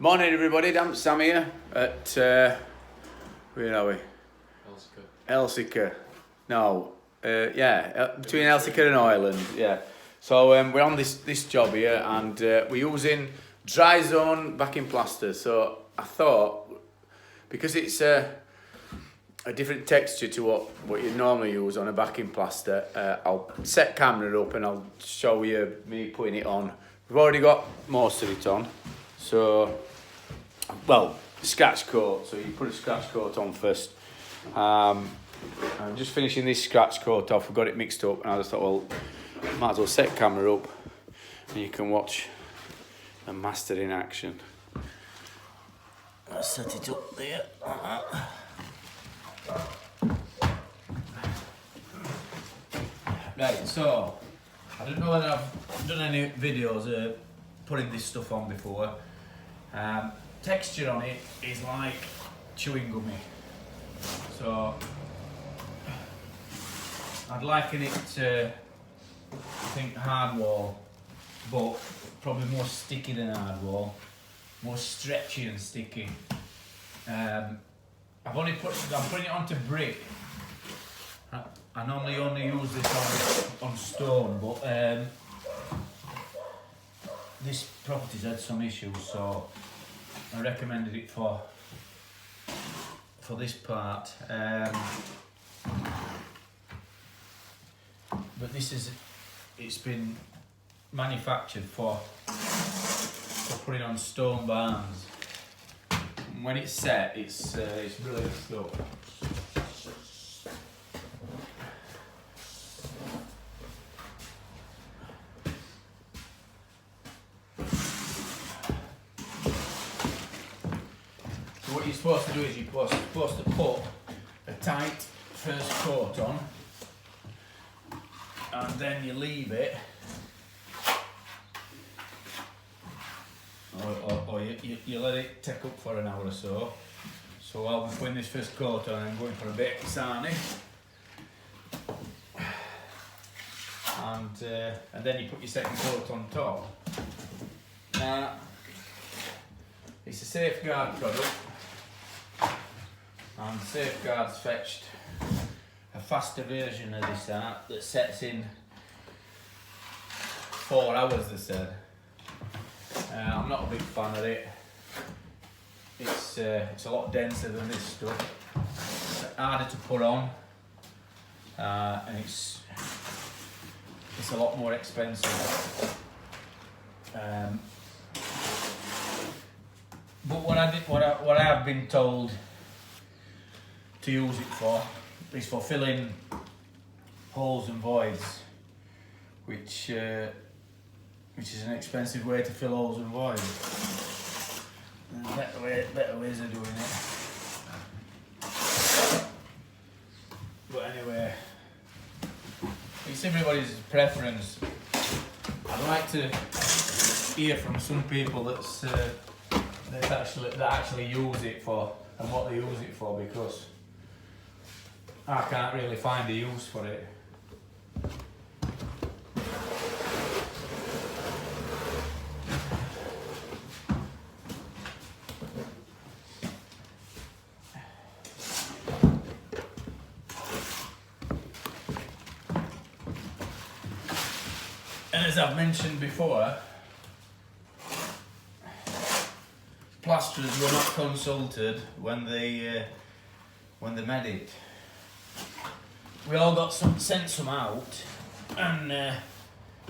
Morning everybody, Dan Sam here at, where are we? Elsica. No, between Elsica and Hoyland, yeah. So we're on this job here and we're using Dryzone backing plaster. So I thought, because it's a different texture to what you normally use on a backing plaster, I'll set camera up and I'll show you me putting it on. We've already got most of it on. So, well, scratch coat, so you put a scratch coat on first. I'm just finishing this scratch coat off, we've got it mixed up, and I just thought, well, might as well set camera up and you can watch the master in action. Let's set it up there. Right, so, I don't know whether I've done any videos putting this stuff on before. Texture on it is like chewing gummy, so I'd liken it to, I think, hardwall, but probably more sticky than hardwall, more stretchy and sticky. I'm putting it onto brick. I normally only use this on stone, but this property's had some issues, so I recommended it for this part. But it's been manufactured for putting on stone barns. And when it's set, it's brilliant stuff. What you're supposed to do is you're supposed to put a tight first coat on, and then you leave it, or you let it take up for an hour or so. So I'll be putting this first coat on and going for a bit of sarnie, and then you put your second coat on top. Now, it's a Safeguard product. And Safeguards fetched a faster version of this art that sets in 4 hours, they said. I'm not a big fan of it. It's a lot denser than this stuff. It's harder to put on, and it's a lot more expensive. But what I have been told to use it for is for filling holes and voids, which is an expensive way to fill holes and voids. There's better ways of doing it. But anyway, it's everybody's preference. I'd like to hear from some people that actually use it for and what they use it for, because I can't really find a use for it. And as I've mentioned before, plasterers were not consulted when they made it. We all got sent some out and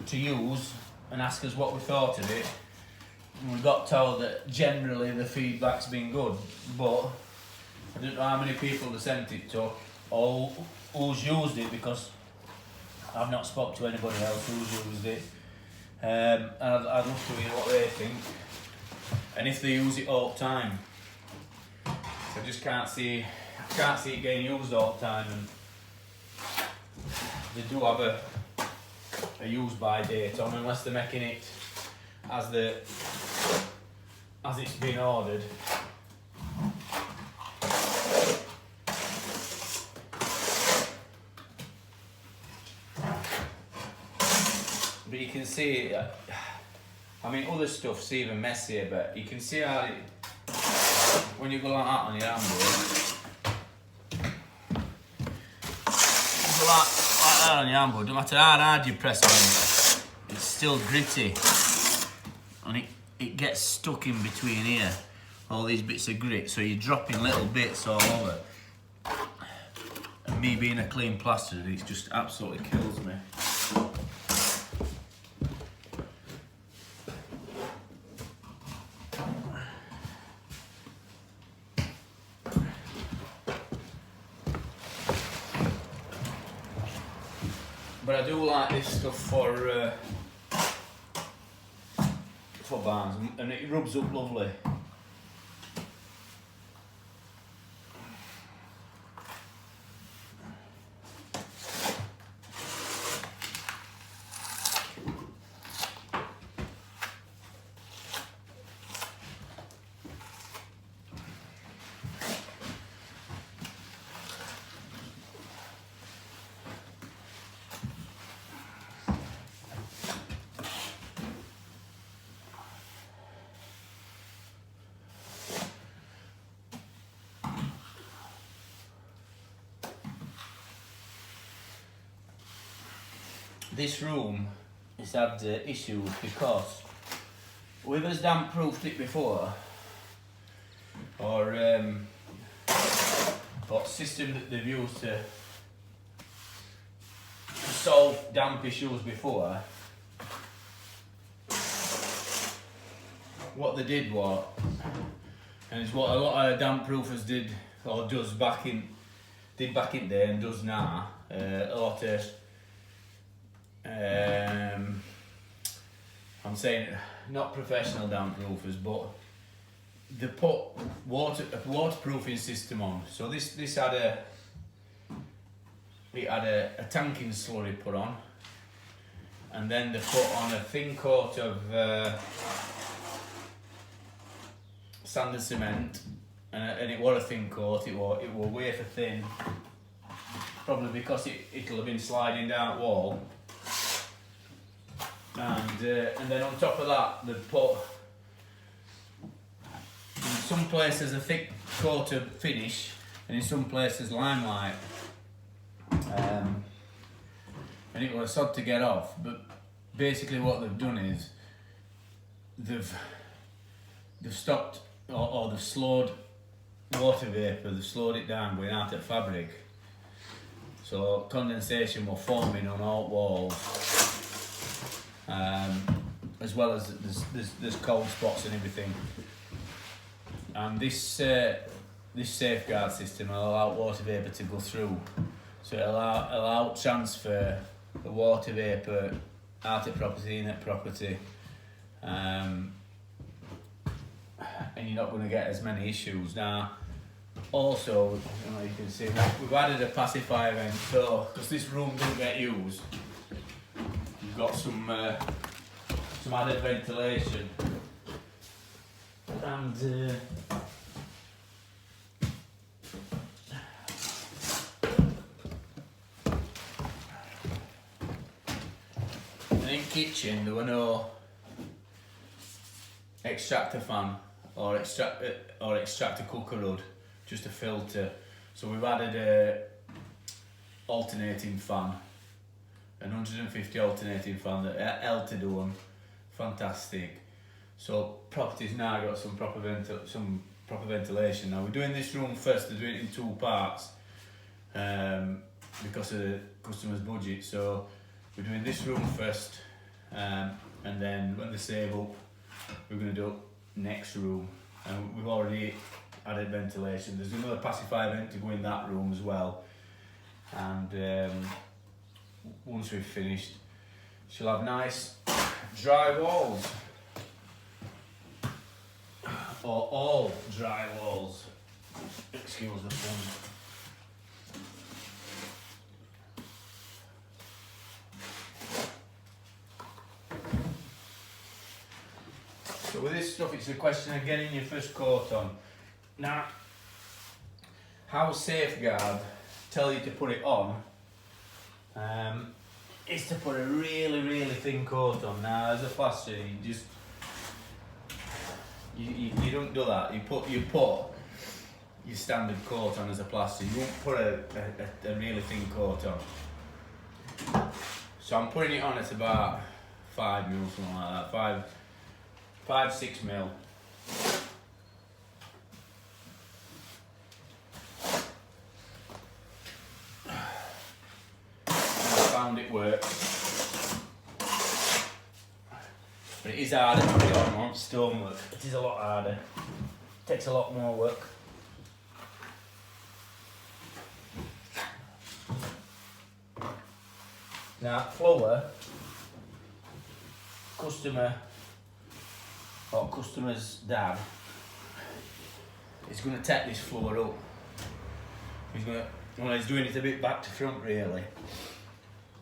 to use and ask us what we thought of it. And we got told that generally the feedback's been good, but I don't know how many people they sent it to or who's used it, because I've not spoke to anybody else who's used it. And I'd love to hear what they think and if they use it all the time. I just can't see it getting used all the time, and they do have a use by date on, unless they're making it as it's been ordered. But you can see I mean, other stuff's even messier, but you can see how it, when you go like that on your handboard, you go like that on your handboard, no matter how hard you press on it, it's still gritty. And it gets stuck in between here, all these bits of grit, so you're dropping little bits all over. And me being a clean plasterer, it just absolutely kills me. But I do like this stuff for barns, and it rubs up lovely. This room has had issues because whoever's damp proofed it before, or what system that they've used to solve damp issues before, what they did was, and it's what a lot of damp proofers did or does back in there and does now, a lot of I'm saying not professional damp proofers, but they put a waterproofing system on. So this had a tanking slurry put on, and then they put on a thin coat of sand and cement, and it was a thin coat. It was wafer thin, probably because it'll have been sliding down the wall. And then on top of that, they put in some places a thick coat of finish, and in some places limelight. And it was sod to get off. But basically, what they've done is they've stopped or they've slowed water vapour. They've slowed it down going out at fabric. So condensation will forming on all walls. As well as there's cold spots and everything, and this safeguard system will allow water vapour to go through, so it'll allow transfer the water vapour out at property, in at property, and you're not going to get as many issues. Now also, you can see we've added a pacifier vent, so because this room didn't get used, you've got some added ventilation, and in kitchen there were no extractor fan or extractor cooker hood, just a filter. So we've added a alternating fan, an 150 alternating fan, that Eltidone. Fantastic. So property's now got some proper ventilation. Now we're doing this room first. They're doing it in two parts because of the customer's budget. So we're doing this room first, and then when they save up, we're going to do next room. And we've already added ventilation. There's another pacifier vent to go in that room as well. And once we've finished, she'll have nice dry walls, or all dry walls. Excuse the fun. So with this stuff, it's a question of getting your first coat on. Now, how Safeguard tell you to put it on is to put a really thin coat on. Now, as a plasterer, you just You don't do that. You put your standard coat on as a plaster. You won't put a really thin coat on. So I'm putting it on at about 5 mil, something like that. 5-6 mil. And I found it works. But it is harder to put it on stonework. It is a lot harder. It takes a lot more work. Now, flour, customer's dad is going to take this flour up. He's doing it a bit back to front really.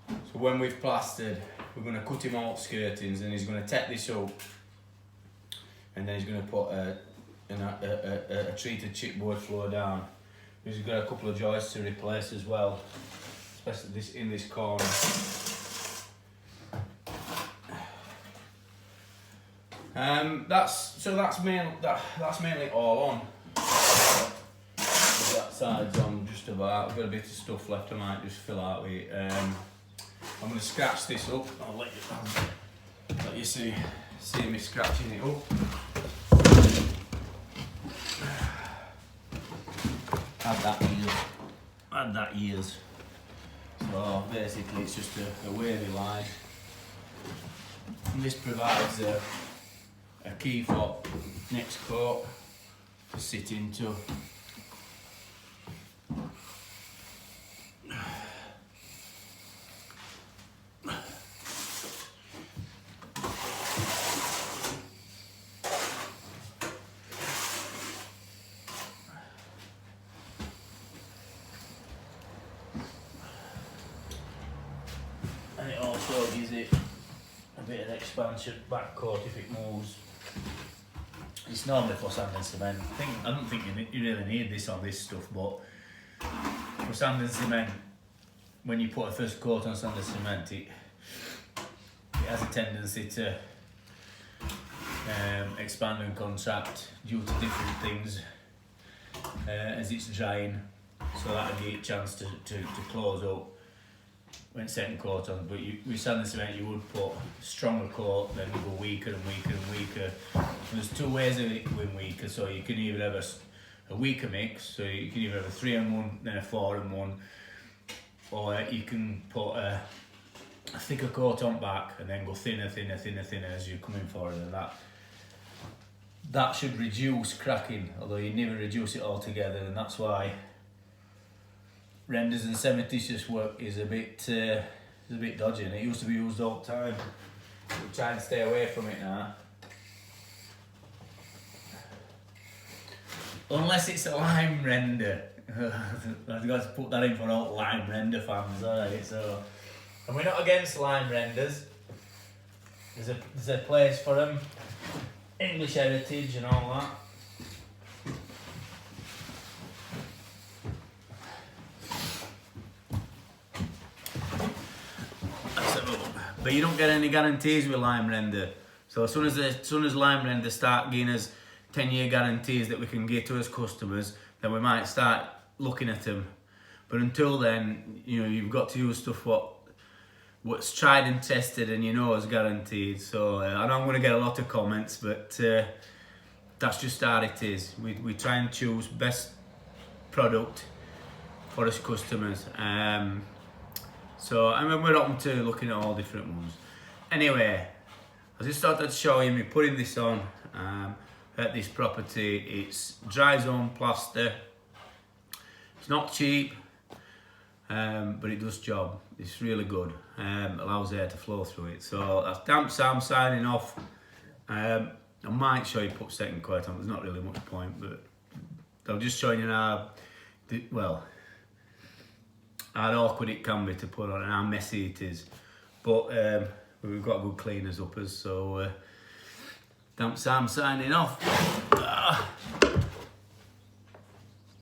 So when we've plastered, we're going to cut him out skirtings, and he's going to take this up, and then he's going to put a treated chipboard floor down. He's got a couple of joists to replace as well, especially in this corner. That's mainly all on. That side's on just about. I've got a bit of stuff left. I might just fill out with it. I'm going to scratch this up. I'll let you see me scratching it up. Add that ears. So basically it's just a wavy line. And this provides a key fob next coat to sit into. And it also gives it a bit of expansion back coat if it moves. It's normally for sand and cement. I don't think you really need this on this stuff, but for sand and cement, when you put a first coat on sand and cement, it has a tendency to expand and contract due to different things as it's drying, so that'll give it a chance to close up when second coat on. But with sand and cement you would put stronger coat, then go weaker and weaker and weaker. There's two ways of it going weaker, so you can either have a weaker mix, so you can either have a 3-in-1 then a 4-in-1, or you can put a thicker coat on back and then go thinner as you're coming forward, and that should reduce cracking, although you never reduce it altogether, and that's why renders and cementitious work is a bit dodgy, and it used to be used all the time. We try and stay away from it now. Unless it's a lime render. I've got to put that in for all lime render fans, alright, so. And we're not against lime renders. There's a place for them. English heritage and all that. But you don't get any guarantees with lime render. So as soon as lime render start giving us 10-year guarantees that we can get to as customers, then we might start looking at them. But until then, you've got to use stuff what's tried and tested and is guaranteed. So I know I'm going to get a lot of comments, but that's just how it is. We try and choose best product for us customers. So we're open to looking at all different ones. Anyway, I just thought I'd show you me putting this on at this property. It's Dryzone Plaster. It's not cheap, but it does job. It's really good. Allows air to flow through it. So that's Damp Sam signing off. I might show you put second coat on. There's not really much point, but I'm just showing you how awkward it can be to put on and how messy it is. But we've got good cleaners up us, so Damp Sam signing off.